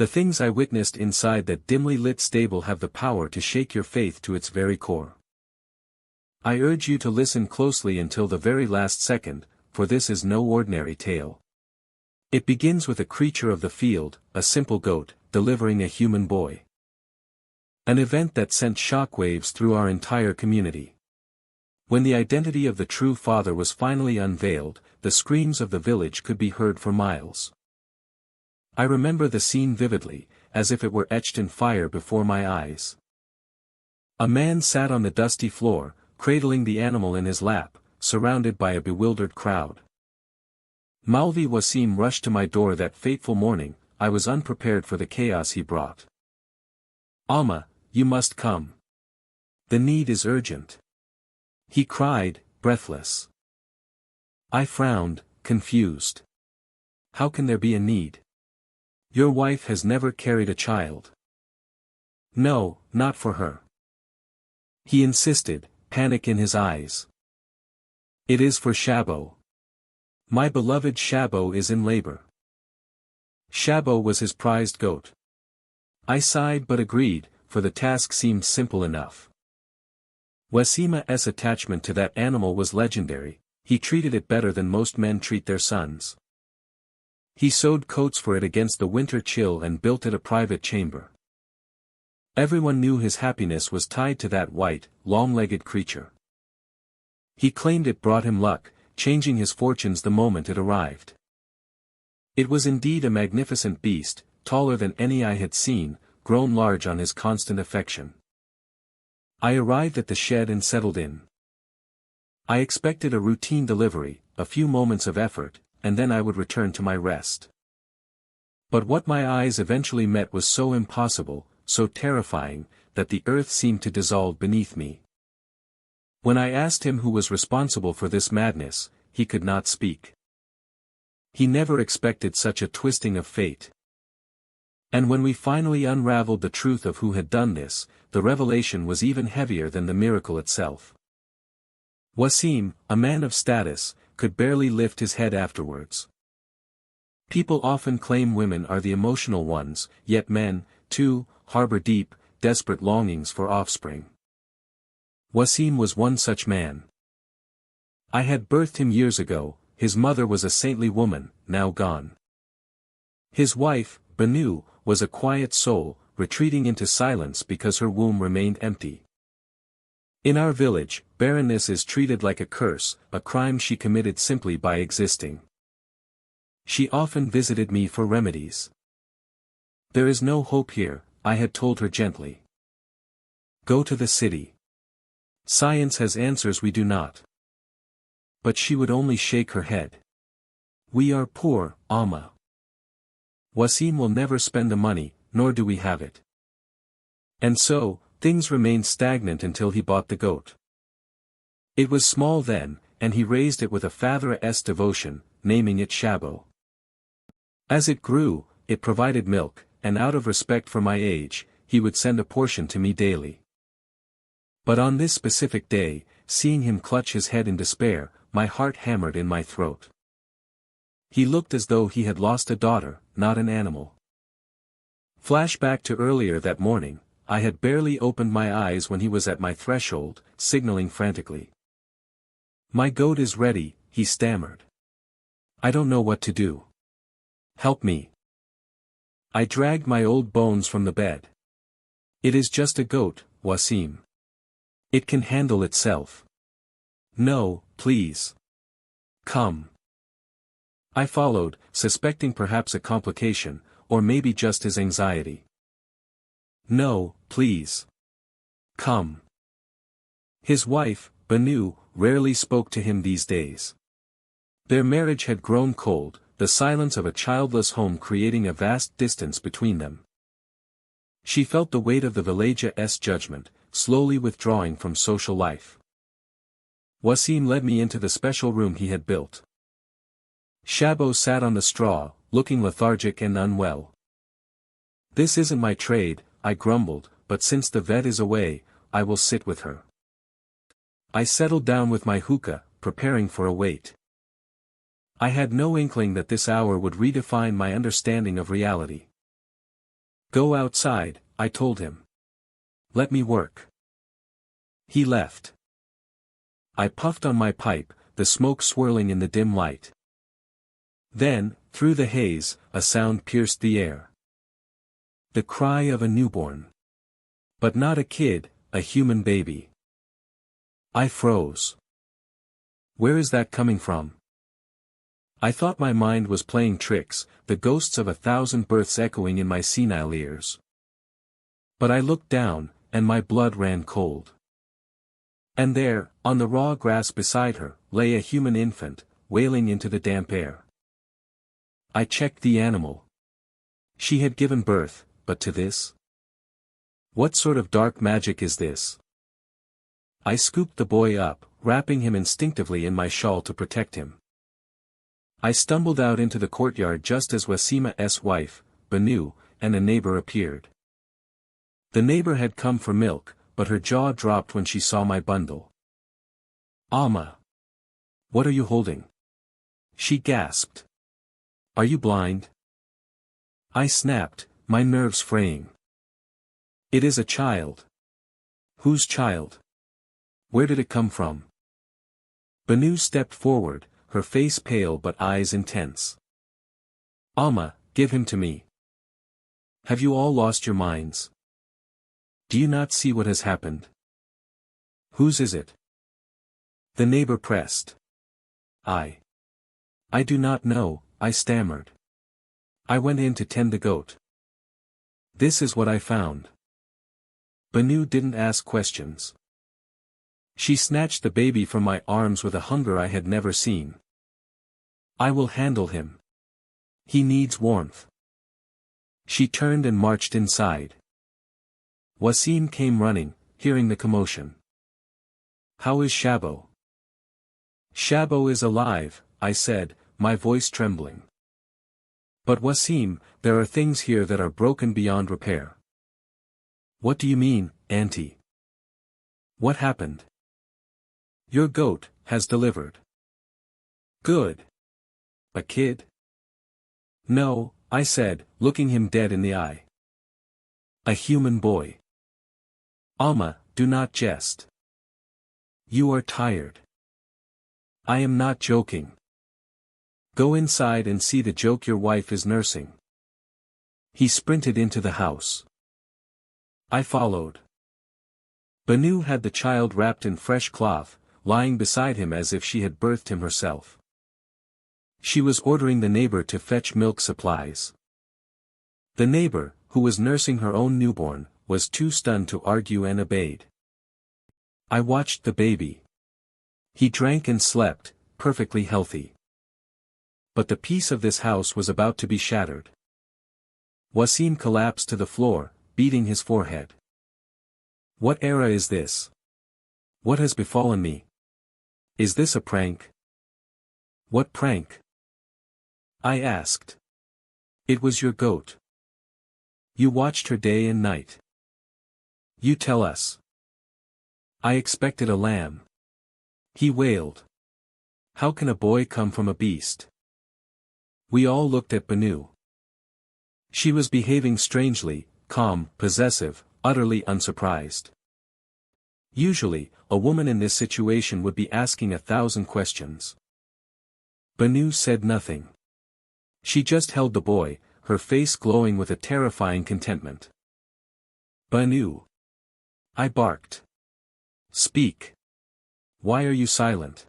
The things I witnessed inside that dimly lit stable have the power to shake your faith to its very core. I urge you to listen closely until the very last second, for this is no ordinary tale. It begins with a creature of the field, a simple goat, delivering a human boy. An event that sent shockwaves through our entire community. When the identity of the true father was finally unveiled, the screams of the village could be heard for miles. I remember the scene vividly, as if it were etched in fire before my eyes. A man sat on the dusty floor, cradling the animal in his lap, surrounded by a bewildered crowd. Maulvi Wasim rushed to my door that fateful morning. I was unprepared for the chaos he brought. "Alma, you must come. The need is urgent," he cried, breathless. I frowned, confused. How can there be a need? Your wife has never carried a child. No, not for her. He insisted, panic in his eyes. It is for Shabo. My beloved Shabo is in labor. Shabo was his prized goat. I sighed but agreed, for the task seemed simple enough. Wasima's attachment to that animal was legendary. He treated it better than most men treat their sons. He sewed coats for it against the winter chill and built it a private chamber. Everyone knew his happiness was tied to that white, long-legged creature. He claimed it brought him luck, changing his fortunes the moment it arrived. It was indeed a magnificent beast, taller than any I had seen, grown large on his constant affection. I arrived at the shed and settled in. I expected a routine delivery, a few moments of effort, and then I would return to my rest. But what my eyes eventually met was so impossible, so terrifying, that the earth seemed to dissolve beneath me. When I asked him who was responsible for this madness, he could not speak. He never expected such a twisting of fate. And when we finally unraveled the truth of who had done this, the revelation was even heavier than the miracle itself. Wasim, a man of status, could barely lift his head afterwards. People often claim women are the emotional ones, yet men, too, harbor deep, desperate longings for offspring. Wasim was one such man. I had birthed him years ago. His mother was a saintly woman, now gone. His wife, Banu, was a quiet soul, retreating into silence because her womb remained empty. In our village, barrenness is treated like a curse, a crime she committed simply by existing. She often visited me for remedies. There is no hope here, I had told her gently. Go to the city. Science has answers we do not. But she would only shake her head. We are poor, Alma. Wasim will never spend the money, nor do we have it. And so, things remained stagnant until he bought the goat. It was small then, and he raised it with a father's devotion, naming it Shabo. As it grew, it provided milk, and out of respect for my age, he would send a portion to me daily. But on this specific day, seeing him clutch his head in despair, my heart hammered in my throat. He looked as though he had lost a daughter, not an animal. Flashback to earlier that morning, I had barely opened my eyes when he was at my threshold, signaling frantically. My goat is ready, he stammered. I don't know what to do. Help me. I dragged my old bones from the bed. It is just a goat, Wasim. It can handle itself. No, please. Come. I followed, suspecting perhaps a complication, or maybe just his anxiety. No, please. Come. His wife, Banu, rarely spoke to him these days. Their marriage had grown cold, the silence of a childless home creating a vast distance between them. She felt the weight of the village's judgment, slowly withdrawing from social life. Wasim led me into the special room he had built. Shabo sat on the straw, looking lethargic and unwell. This isn't my trade, I grumbled, but since the vet is away, I will sit with her. I settled down with my hookah, preparing for a wait. I had no inkling that this hour would redefine my understanding of reality. Go outside, I told him. Let me work. He left. I puffed on my pipe, the smoke swirling in the dim light. Then, through the haze, a sound pierced the air. The cry of a newborn. But not a kid, a human baby. I froze. Where is that coming from? I thought my mind was playing tricks, the ghosts of 1,000 births echoing in my senile ears. But I looked down, and my blood ran cold. And there, on the raw grass beside her, lay a human infant, wailing into the damp air. I checked the animal. She had given birth, but to this? What sort of dark magic is this? I scooped the boy up, wrapping him instinctively in my shawl to protect him. I stumbled out into the courtyard just as Wasima's wife, Banu, and a neighbor appeared. The neighbor had come for milk, but her jaw dropped when she saw my bundle. Alma! What are you holding? She gasped. Are you blind? I snapped, my nerves fraying. It is a child. Whose child? Where did it come from? Banu stepped forward, her face pale but eyes intense. Alma, give him to me. Have you all lost your minds? Do you not see what has happened? Whose is it? The neighbor pressed. I do not know, I stammered. I went in to tend the goat. This is what I found. Banu didn't ask questions. She snatched the baby from my arms with a hunger I had never seen. I will handle him. He needs warmth. She turned and marched inside. Wasim came running, hearing the commotion. How is Shabo? Shabo is alive, I said, my voice trembling. But Wasim, there are things here that are broken beyond repair. What do you mean, Auntie? What happened? Your goat has delivered. Good. A kid? No, I said, looking him dead in the eye. A human boy. Alma, do not jest. You are tired. I am not joking. Go inside and see the joke your wife is nursing. He sprinted into the house. I followed. Banu had the child wrapped in fresh cloth, lying beside him as if she had birthed him herself. She was ordering the neighbor to fetch milk supplies. The neighbor, who was nursing her own newborn, was too stunned to argue and obeyed. I watched the baby. He drank and slept, perfectly healthy. But the peace of this house was about to be shattered. Wasim collapsed to the floor, beating his forehead. What era is this? What has befallen me? Is this a prank? What prank? I asked. It was your goat. You watched her day and night. You tell us. I expected a lamb. He wailed. How can a boy come from a beast? We all looked at Banu. She was behaving strangely, calm, possessive, utterly unsurprised. Usually, a woman in this situation would be asking 1,000 questions. Banu said nothing. She just held the boy, her face glowing with a terrifying contentment. Banu. I barked. Speak. Why are you silent?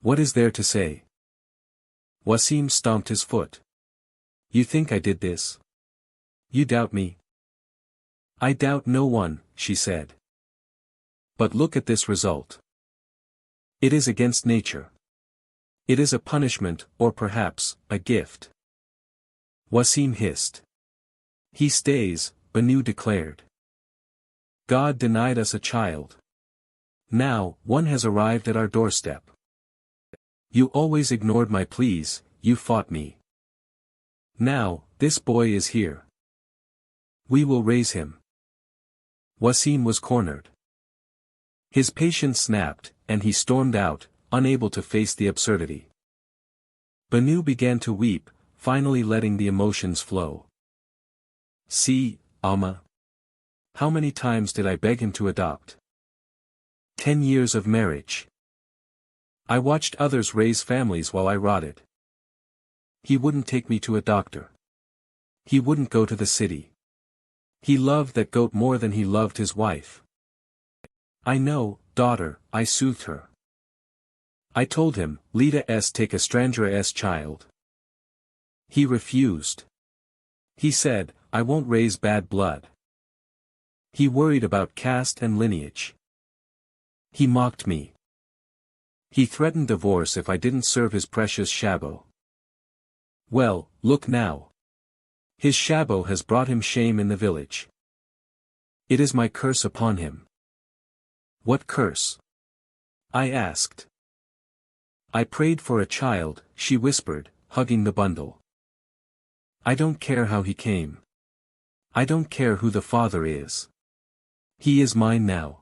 What is there to say? Wasim stomped his foot. You think I did this? You doubt me? I doubt no one, she said. But look at this result. It is against nature. It is a punishment, or perhaps, a gift. Wasim hissed. He stays, Banu declared. God denied us a child. Now, one has arrived at our doorstep. You always ignored my pleas, you fought me. Now, this boy is here. We will raise him. Wasim was cornered. His patience snapped, and he stormed out, unable to face the absurdity. Banu began to weep, finally letting the emotions flow. See, Amma. How many times did I beg him to adopt? 10 years of marriage. I watched others raise families while I rotted. He wouldn't take me to a doctor. He wouldn't go to the city. He loved that goat more than he loved his wife. I know, daughter, I soothed her. I told him, Lita s take a stranger s child. He refused. He said, I won't raise bad blood. He worried about caste and lineage. He mocked me. He threatened divorce if I didn't serve his precious shabo. Well, look now. His shabo has brought him shame in the village. It is my curse upon him. What curse? I asked. I prayed for a child, she whispered, hugging the bundle. I don't care how he came. I don't care who the father is. He is mine now.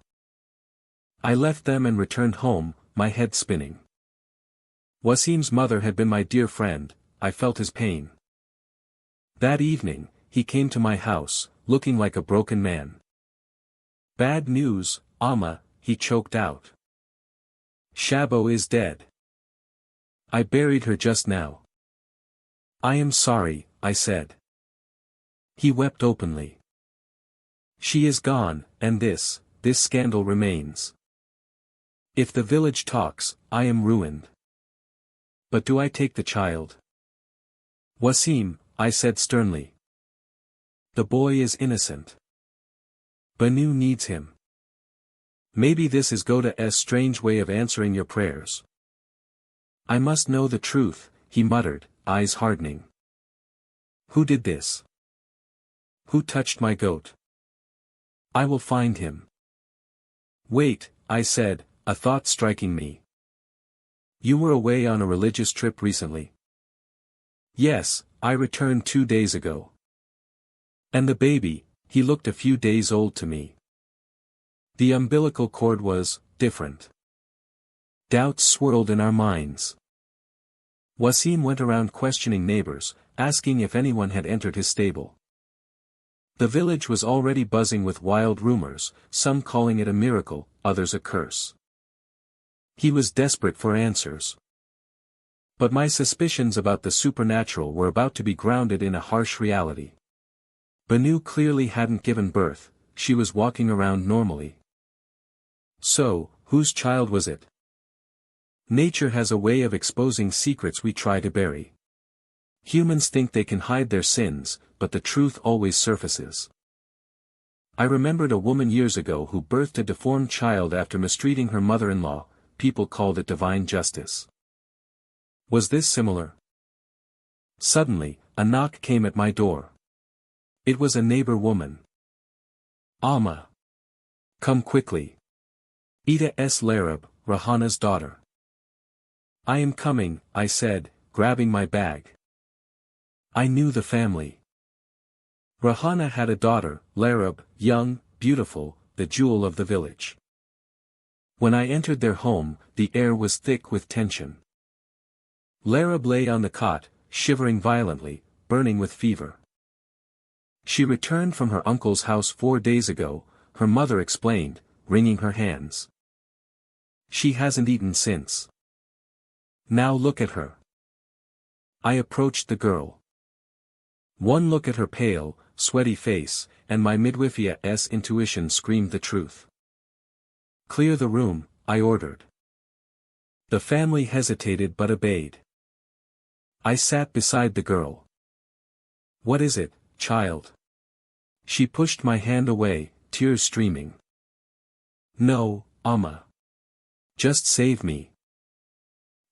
I left them and returned home, my head spinning. Wasim's mother had been my dear friend, I felt his pain. That evening, he came to my house, looking like a broken man. Bad news, Amma, he choked out. Shabo is dead. I buried her just now. I am sorry, I said. He wept openly. She is gone, and this scandal remains. If the village talks, I am ruined. But do I take the child? Wasim, I said sternly. The boy is innocent. Banu needs him. Maybe this is Goda's strange way of answering your prayers. I must know the truth, he muttered, eyes hardening. Who did this? Who touched my goat? I will find him. Wait, I said, a thought striking me. You were away on a religious trip recently. Yes, I returned 2 days ago. And the baby, he looked a few days old to me. The umbilical cord was different. Doubts swirled in our minds. Wasim went around questioning neighbors, asking if anyone had entered his stable. The village was already buzzing with wild rumors, some calling it a miracle, others a curse. He was desperate for answers. But my suspicions about the supernatural were about to be grounded in a harsh reality. Banu clearly hadn't given birth, she was walking around normally. So, whose child was it? Nature has a way of exposing secrets we try to bury. Humans think they can hide their sins, but the truth always surfaces. I remembered a woman years ago who birthed a deformed child after mistreating her mother-in-law. People called it divine justice. Was this similar? Suddenly, a knock came at my door. It was a neighbor woman. Amma. Come quickly. Ida S. Larab, Rahana's daughter. I am coming, I said, grabbing my bag. I knew the family. Rahana had a daughter, Larab, young, beautiful, the jewel of the village. When I entered their home, the air was thick with tension. Larab lay on the cot, shivering violently, burning with fever. She returned from her uncle's house 4 days ago, her mother explained, wringing her hands. She hasn't eaten since. Now look at her. I approached the girl. One look at her pale, sweaty face, and my midwife's intuition screamed the truth. Clear the room, I ordered. The family hesitated but obeyed. I sat beside the girl. What is it, child? She pushed my hand away, tears streaming. No, Amma. Just save me.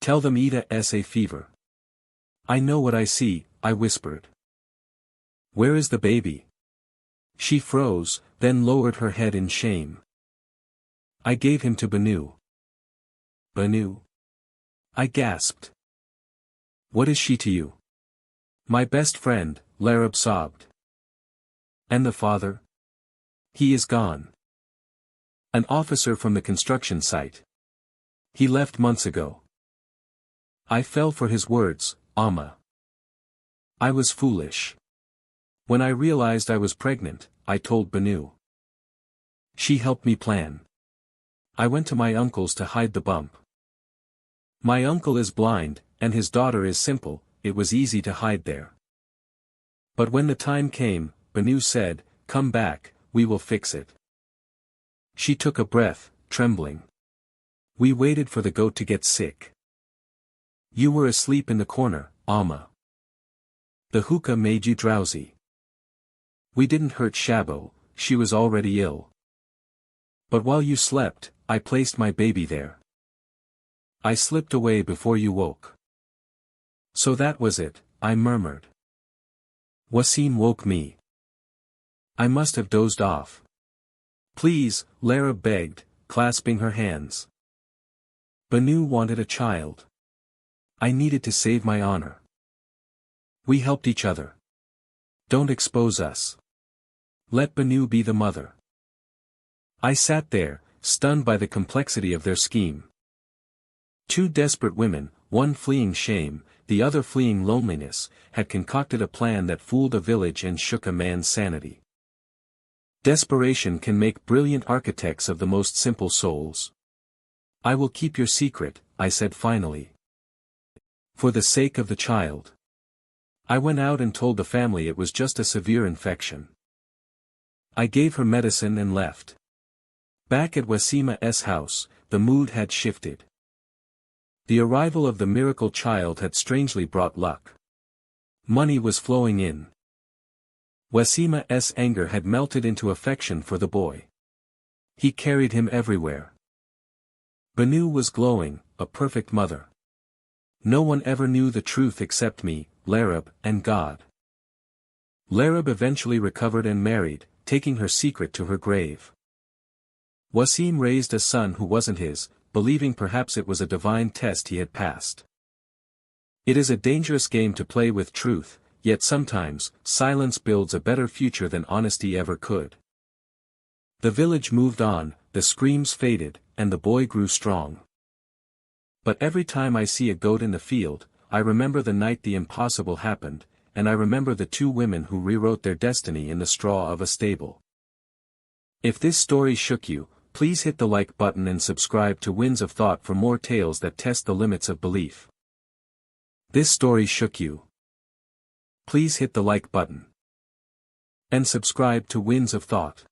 Tell them Ida a fever. I know what I see, I whispered. Where is the baby? She froze, then lowered her head in shame. I gave him to Banu. Banu? I gasped. What is she to you? My best friend, Larab sobbed. And the father? He is gone. An officer from the construction site. He left months ago. I fell for his words, Amma. I was foolish. When I realized I was pregnant, I told Banu. She helped me plan. I went to my uncle's to hide the bump. My uncle is blind, and his daughter is simple, it was easy to hide there. But when the time came, Banu said, "Come back, we will fix it." She took a breath, trembling. We waited for the goat to get sick. You were asleep in the corner, Alma. The hookah made you drowsy. We didn't hurt Shabo, she was already ill. But while you slept, I placed my baby there. I slipped away before you woke. So that was it, I murmured. Wasim woke me. I must have dozed off. Please, Lara begged, clasping her hands. Banu wanted a child. I needed to save my honor. We helped each other. Don't expose us. Let Banu be the mother. I sat there, stunned by the complexity of their scheme. Two desperate women, one fleeing shame, the other fleeing loneliness, had concocted a plan that fooled a village and shook a man's sanity. Desperation can make brilliant architects of the most simple souls. I will keep your secret, I said finally. For the sake of the child. I went out and told the family it was just a severe infection. I gave her medicine and left. Back at Wasima's house, the mood had shifted. The arrival of the miracle child had strangely brought luck. Money was flowing in. Wasima's anger had melted into affection for the boy. He carried him everywhere. Banu was glowing, a perfect mother. No one ever knew the truth except me, Larab, and God. Larab eventually recovered and married, taking her secret to her grave. Wasim raised a son who wasn't his, believing perhaps it was a divine test he had passed. It is a dangerous game to play with truth, yet sometimes, silence builds a better future than honesty ever could. The village moved on, the screams faded, and the boy grew strong. But every time I see a goat in the field, I remember the night the impossible happened, and I remember the two women who rewrote their destiny in the straw of a stable. If this story shook you, please hit the like button and subscribe to Winds of Thought for more tales that test the limits of belief. This story shook you. Please hit the like button. And subscribe to Winds of Thought.